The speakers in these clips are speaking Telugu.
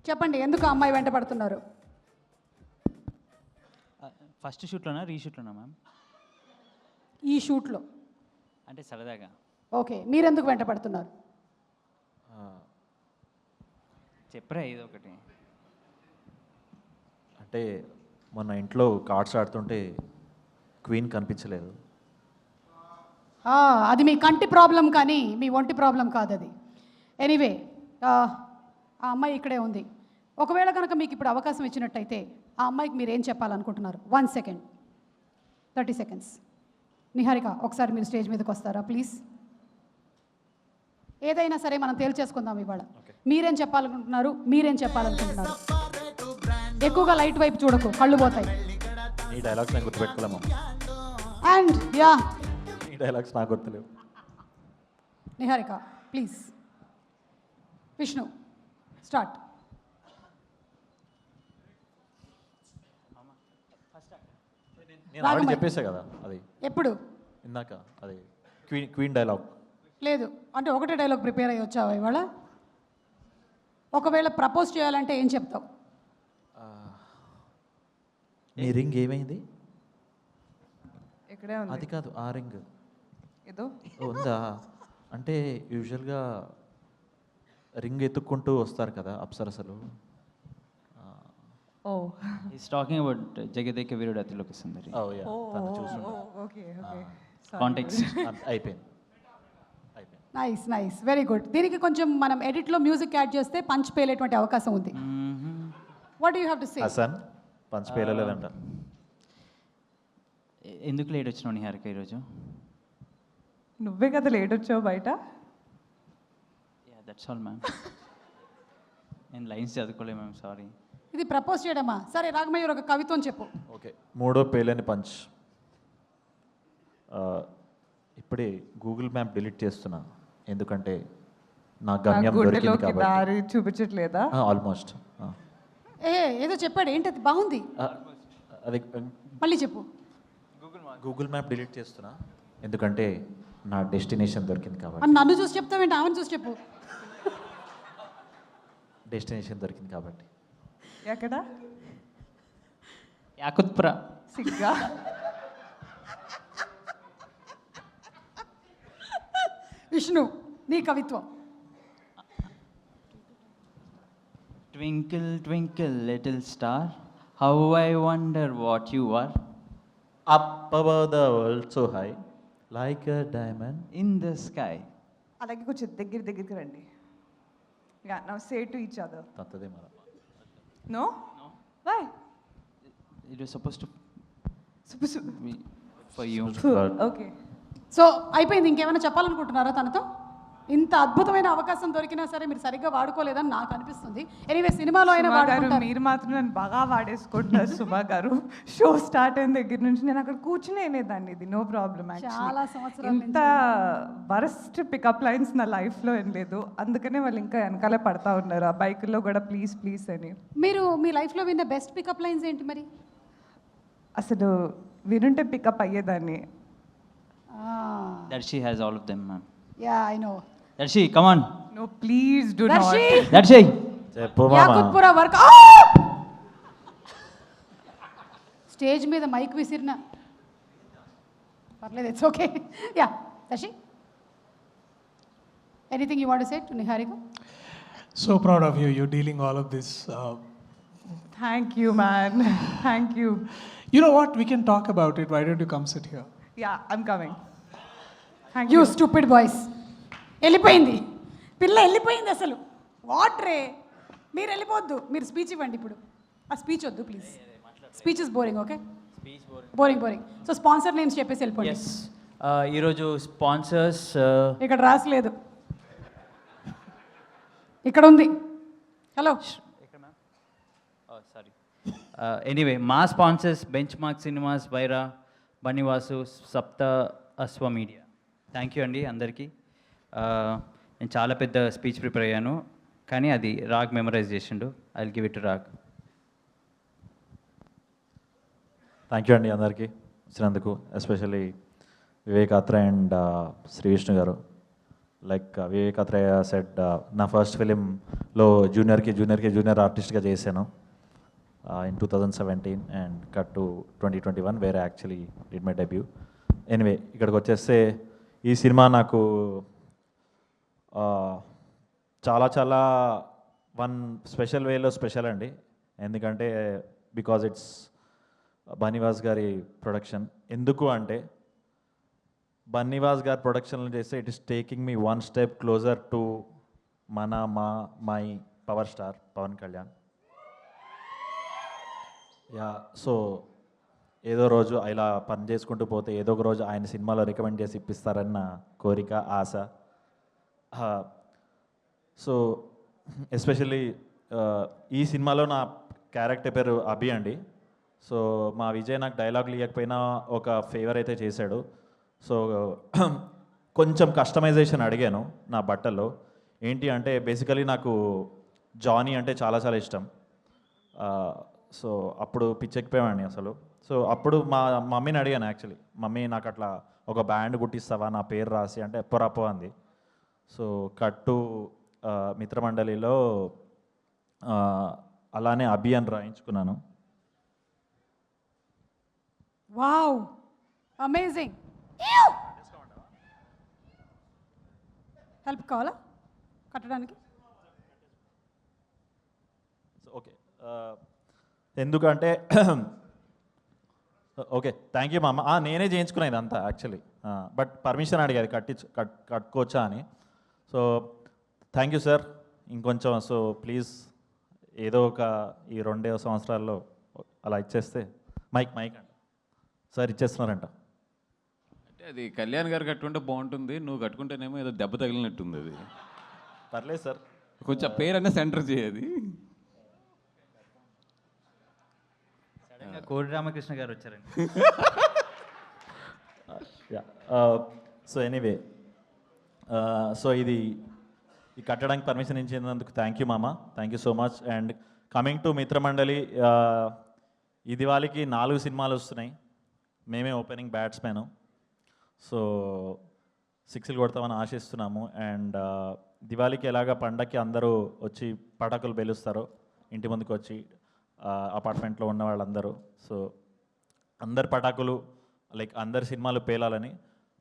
చెప్పండి, ఎందుకు ఆ అమ్మాయి వెంట పడుతున్నారు? ఫస్ట్ షూట్లోనా రీషూట్లోనా మ్యామ్? ఈ షూట్లో. అంటే సరదాగా. ఓకే, మీరెందుకు వెంట పడుతున్నారు? చెప్పరా ఏదో ఒకటి. అంటే మొన్న ఇంట్లో కార్డ్స్ ఆడుతుంటే క్వీన్ కనిపించలేదు. అది మీ కంటి ప్రాబ్లం కానీ మీ ఒంటి ప్రాబ్లం కాదు అది. ఎనీవే, ఆ అమ్మాయి ఇక్కడే ఉంది. ఒకవేళ కనుక మీకు ఇప్పుడు అవకాశం ఇచ్చినట్టయితే ఆ అమ్మాయికి మీరు ఏం చెప్పాలనుకుంటున్నారు? 1 సెకండ్, 30 సెకండ్స్. నిహారిక, ఒకసారి మీరు స్టేజ్ మీదకి వస్తారా ప్లీజ్? ఏదైనా సరే మనం తేల్చేసుకుందాం ఇవాళ. మీరేం చెప్పాలనుకుంటున్నారు? మీరేం చెప్పాలనుకుంటున్నారు? ఎక్కువగా లైట్ వైపు చూడకు, కళ్ళు పోతాయి. ఈ డైలాగ్స్ నేను గుర్తుపెట్టుకోలేము. అండ్ యా, ఈ డైలాగ్స్ నాకు గుర్తులేవు. నిహారిక ప్లీజ్. విష్ణు స్టార్ట్. నేను ఆల్రెడీ చెప్పేసా కదా అది ఎప్పుడు? ఇందాక అది క్వీన్ డైలాగ్. లేదు అంటే ఒకటే డైలాగ్ ప్రిపేర్ అయ్యి వచ్చావా ఇవాళ? ఒకవేళ ప్రపోజ్ చేయాలంటే ఏం చెప్తావు? నీ రింగ్ ఏమైంది? ఇక్కడే ఉంది. అది కాదు, ఆ రింగ్ ఏదో ఉందా అంటే యూజువల్గా రింగ్ ఎత్తుక్కుంటూ వస్తారు కదా అప్సరసలు. Oh is talking about Jagadeka Veerudu Athiloka Sundari. Okay okay. Context అయిపోయింది. Nice nice, very good. దీనికి కొంచెం మనం ఎడిట్లో మ్యూజిక్ యాడ్ చేస్తే పంచ్ పేలేటువంటి అవకాశం ఉంది. What you have to say? Hasan punch పేలలేదంట. ఎందుకు లేట్ వచ్చినావు నిహారిక ఈరోజు? నువ్వే కదా లేట్ వచ్చావు బయట. That's all ma'am. నేను లైన్స్ చదువుకోలే మ్యామ్, సారీ. ఇది ప్రపోజ్ చేయడమా? సరే రాగమయ్య ఒక కవిత్వం చెప్పు. ఓకే, మూడో పేలని పంచ్. ఇప్పుడే గూగుల్ మ్యాప్ డిలీట్ చేస్తున్నా, ఎందుకంటే నా గమ్యం దొరికింది కాబట్టి. దారి చూపించట్లేదా? ఆల్మోస్ట్. ఏదో చెప్పాడు, ఏంటది? బాగుంది, అది మళ్ళీ చెప్పు. గూగుల్ మ్యాప్ డిలీట్ చేస్తున్నా ఎందుకంటే నా డెస్టినేషన్ దొరికింది కాబట్టి. అని నన్ను చూసి చెప్తావేంటి? ఆమెను చూసి చెప్పు. డెస్టినేషన్ దొరికింది కాబట్టి. ఎక్కడ? యాకుత్పుర. సిగ్గా. విష్ణు నీ కవిత్వం. Twinkle twinkle little star, how I wonder what you are, up above the world so high like a diamond in the sky. అలాగే కొంచెం దగ్గరికి రండి. Yeah, now say to each other. తత్తదే మన. No why? It was suppose to super be for you. Okay. So అయిపోయింది. ఇంకేమైనా చెప్పాలనుకుంటున్నారా తనతో? ఇంత అద్భుతమైన అవకాశం దొరికినా సరే మీరు సరిగ్గా వాడుకోలేదని నాకు అనిపిస్తుంది. ఎనీవే, సినిమాలో అయినా వాడుకుంటారు. మీరు మాత్రం నన్ను బాగా వాడేసుకుంటున్నారు సుమా గారు. షో స్టార్ట్ అయిన దగ్గర నుంచి నేను అక్కడ కూర్చుని అనేదాన్ని. ఇది నో ప్రాబ్లం. చాలా సంవత్సరాల ఇంత వరస్ట్ పికప్ లైన్స్ నా లైఫ్లో ఏం లేదు. అందుకనే వాళ్ళు ఇంకా వెనకాలే పడతా ఉన్నారు ఆ బైకుల్లో కూడా, ప్లీజ్ ప్లీజ్ అని. మీరు మీ లైఫ్లో విన్న బెస్ట్ పికప్ లైన్స్ ఏంటి మరి? అసలు వినుంటే పికప్ అయ్యేదాన్ని. Darshi has all of them, ma'am. Ya I know. Darshi, come on. No please do not. Darshi, Darshi. చెప్పు మామ. యాకుత్పుర వర్క్. స్టేజ్ మీద మైక్ విసిరిన పర్లేదు, it's okay. Ya Darshi, anything you want to say to Niharika? So proud of you. You're dealing all of this. Thank you man, thank you. You know what? We can talk about it. Why don't you come sit here? Yeah I'm coming. Thank you you. Stupid boys. వెళ్ళిపోయింది పిల్ల, వెళ్ళిపోయింది అసలు. వాట్ రే, మీరు వెళ్ళిపోవద్దు. మీరు స్పీచ్ ఇవ్వండి ఇప్పుడు. ఆ స్పీచ్ వద్దు please. Speech is boring. Okay, boring. So sponsor names చెప్పేసి వెళ్ళిపోండి. ఎస్, ఈరోజు స్పాన్సర్స్ ఇక్కడ రాసలేదు, ఇక్కడ ఉంది. Hello, sorry. ఎనీవే, మా sponsors benchmark cinemas, Vaira, Banivasu, Saptha Ashwa media. Thank you అండి అందరికీ. నేను చాలా పెద్ద స్పీచ్ ప్రిపేర్ అయ్యాను, కానీ అది రాగ్ మెమరైజ్ చేసిండు. I will give it to Raag. Thank you అండి అందరికీ వచ్చినందుకు, ఎస్పెషల్లీ వివేక్ ఆత్ర అండ్ శ్రీ విష్ణు గారు. లైక్ వివేక్ అత్రేయ సెడ్, నా ఫస్ట్ ఫిలింలో జూనియర్ ఆర్టిస్ట్గా చేశాను in 2017 and cut to 2021 where I actually did my debut. Anyway, ఇక్కడికి వచ్చేస్తే ఈ సినిమా నాకు చాలా వన్ స్పెషల్ వేలో స్పెషల్ అండి. ఎందుకంటే బికాజ్ ఇట్స్ బన్నీవాస్ గారి ప్రొడక్షన్. ఎందుకు అంటే బన్నీవాస్ గారి ప్రొడక్షన్లో చేస్తే it is taking me one step closer to my power star Pawan Kalyan. Yeah, so ఏదో రోజు ఇలా పని చేసుకుంటూ పోతే ఏదో ఒక రోజు ఆయన సినిమాలో రికమెండ్ చేసి ఇప్పిస్తారన్న కోరిక, ఆశ. సో ఎస్పెషల్లీ ఈ సినిమాలో నా క్యారెక్టర్ పేరు అభి అండి. సో మా విజయ్ నాకు డైలాగులు ఇవ్వకపోయినా ఒక ఫేవర్ అయితే చేశాడు. సో కొంచెం కస్టమైజేషన్ అడిగాను నా బట్టల్లో. ఏంటి అంటే బేసికలీ నాకు జానీ అంటే చాలా ఇష్టం. సో అప్పుడు పిచ్చెక్కిపోయామండి అసలు. సో అప్పుడు మా మమ్మీని అడిగాను యాక్చువల్లీ, మమ్మీ నాకు అట్లా ఒక బ్యాండ్ కుట్టిస్తావా నా పేరు రాసి అంటే ఎప్పరప్పో అంది. సో కట్టు మిత్రమండలిలో అలానే అభి అని రాయించుకున్నాను. Wow, amazing. హెల్ప్ కావాలా కట్టడానికి? ఓకే, ఎందుకంటే ఓకే, థ్యాంక్ యూ మామ. నేనే చేయించుకున్నాను ఇదంతా యాక్చువల్లీ, బట్ పర్మిషన్ అడిగారు కట్టుకోవచ్చా అని. So thank you sir. ఇంకొంచెం సో ప్లీజ్ ఏదో ఒక ఈ 2 సంవత్సరాల్లో అలా ఇచ్చేస్తే. మైక్ అంట సార్ ఇచ్చేస్తున్నారంట. అంటే అది కళ్యాణ్ గారు కట్టుకుంటే బాగుంటుంది, నువ్వు కట్టుకుంటేనేమో ఏదో దెబ్బ తగిలినట్టుంది. అది పర్లేదు సార్, కొంచెం ఆ పేరన్నా సెంటర్ చేయది. కోడి రామకృష్ణ గారు వచ్చారండి. సో ఎనీవే, సో ఇది ఈ కట్టడానికి పర్మిషన్ ఇచ్చినందుకు థ్యాంక్ యూ మామ, thank you so much. And coming to Mitramandali, ఈ దివాళీకి 4 సినిమాలు వస్తున్నాయి. మేమే ఓపెనింగ్ బ్యాట్స్మెన్. సో 6లు కొడతామని ఆశిస్తున్నాము. అండ్ దివాళీకి ఎలాగ పండగకి అందరూ వచ్చి పటాకులు పేలుస్తారు ఇంటి ముందుకు వచ్చి, అపార్ట్మెంట్లో ఉన్న వాళ్ళందరూ. సో అందరి పటాకులు లైక్ అందరి సినిమాలు పేలాలని,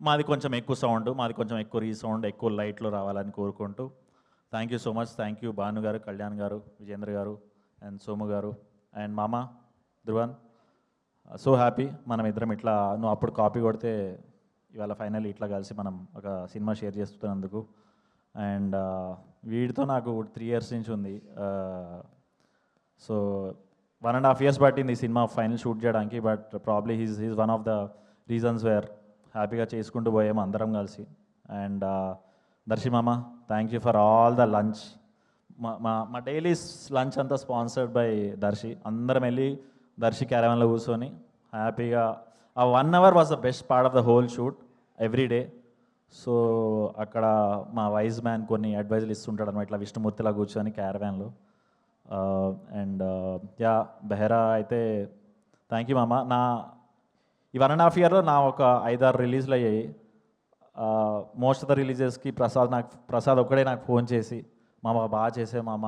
మాది కొంచెం ఎక్కువ సౌండ్, మాది కొంచెం ఎక్కువ రీసౌండ్, ఎక్కువ లైట్లు రావాలని కోరుకుంటూ thank you so much. Thank you Bhanu గారు, కళ్యాణ్ గారు, విజేంద్ర గారు అండ్ సోము గారు అండ్ మామ ధ్రువన్. సో హ్యాపీ మనం ఇద్దరం ఇట్లా, నువ్వు అప్పుడు కాపీ కొడితే ఇవాళ ఫైనల్ ఇట్లా కలిసి మనం ఒక సినిమా షేర్ చేస్తున్నందుకు. అండ్ వీడితో నాకు 3 years నుంచి ఉంది. సో 1.5 years పట్టింది ఈ సినిమా ఫైనల్ షూట్ చేయడానికి. But probably he's one of the reasons we're హ్యాపీగా చేసుకుంటూ పోయాము అందరం కలిసి. అండ్ దర్శి మామ, thank you for all the lunch. మా డైలీ లంచ్ అంతా స్పాన్సర్డ్ బై దర్శి. అందరం వెళ్ళి దర్శి క్యారవాన్లో కూర్చొని హ్యాపీగా ఆ 1 hour was the best part of the whole shoot every day. So అక్కడ మా వైజ్ మ్యాన్ కొన్ని అడ్వైజులు ఇస్తుంటాడు అనమాట, ఇట్లా విష్ణుమూర్తిలా కూర్చొని క్యారవాన్లో. అండ్ యా, బెహరా అయితే థ్యాంక్ యూ మామ. నా ఈ 1.5 yearలో నా ఒక 5-6 రిలీజ్లు అయ్యాయి. మోస్ట్ ఆఫ్ ద రిలీజెస్కి ప్రసాద్ ఒక్కడే నాకు ఫోన్ చేసి మామ బాగా చేసే మామ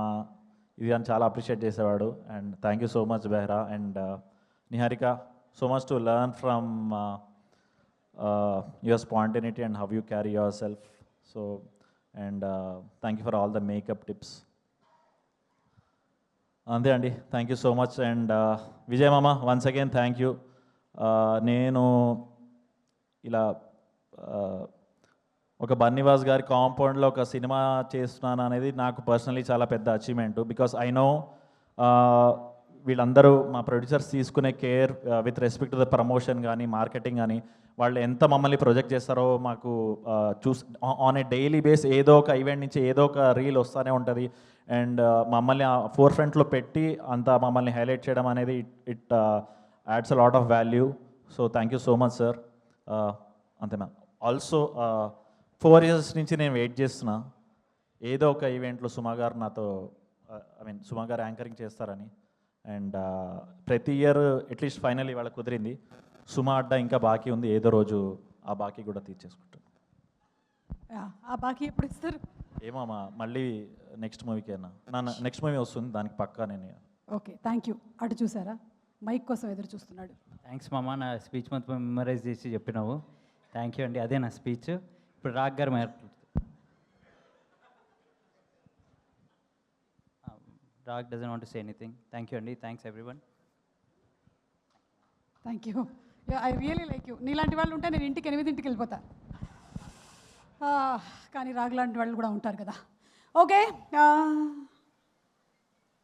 ఇది అని చాలా అప్రిషియేట్ చేసేవాడు. And thank you so much Behera. And Niharika, so much to learn from your spontaneity and how you carry your self. So and thank you for all the makeup tips. అంతే అండి, thank you so much. And Vijay మామ, వన్స్ అగైన్ థ్యాంక్ యూ. నేను ఇలా ఒక బన్నీవాస్ గారి కాంపౌండ్లో ఒక సినిమా చేస్తున్నాను అనేది నాకు పర్సనలీ చాలా పెద్ద అచీవ్మెంట్. బికాస్ ఐ నో వీళ్ళందరూ మా ప్రొడ్యూసర్స్ తీసుకునే care with respect to the promotion కానీ మార్కెటింగ్ కానీ వాళ్ళు ఎంత మమ్మల్ని ప్రొజెక్ట్ చేస్తారో మాకు ఆన్ ఏ డైలీ బేస్ ఏదో ఒక ఈవెంట్ నుంచి ఏదో ఒక రీల్ వస్తూనే ఉంటుంది. అండ్ మమ్మల్ని ఫోర్ ఫ్రంట్లో పెట్టి అంత మమ్మల్ని హైలైట్ చేయడం అనేది it adds a lot of value. So thank you so much sir. అంతే మ్యామ్. ఆల్సో 4 years నుంచి నేను వెయిట్ చేస్తున్నా ఏదో ఒక ఈవెంట్లో సుమా గారు నాతో సుమా గారు యాంకరింగ్ చేస్తారని. అండ్ ప్రతి ఇయర్ అట్లీస్ట్ ఫైనల్ ఇవాళ కుదిరింది. సుమా అడ్డా ఇంకా బాకీ ఉంది, ఏదో రోజు ఆ బాకీ కూడా తీర్చేసుకుంటాను. ఆ బాకీ ఎప్పుడు ఇస్తారు? ఏమమ్మా మళ్ళీ నెక్స్ట్ మూవీకేనా నెక్స్ట్ మూవీ వస్తుంది దానికి పక్కా నేను ఓకే, థ్యాంక్ యూ. అటు చూసారా, మైక్ కోసం ఎదురు చూస్తున్నాడు. థ్యాంక్స్ మామ, నా స్పీచ్ మొత్తం మెమరైజ్ చేసి చెప్పినావు. థ్యాంక్ యూ అండి. అదే నా స్పీచ్. ఇప్పుడు రాగ్ గారు Raag doesn't want to say anything. Thank you అండి. Thanks everyone. Thank you. I really like you. నీలాంటి వాళ్ళు ఉంటే నేను ఇంటికి 8ంటికి వెళ్ళిపోతా. కానీ రాగ్ లాంటి వాళ్ళు కూడా ఉంటారు కదా. ఓకే.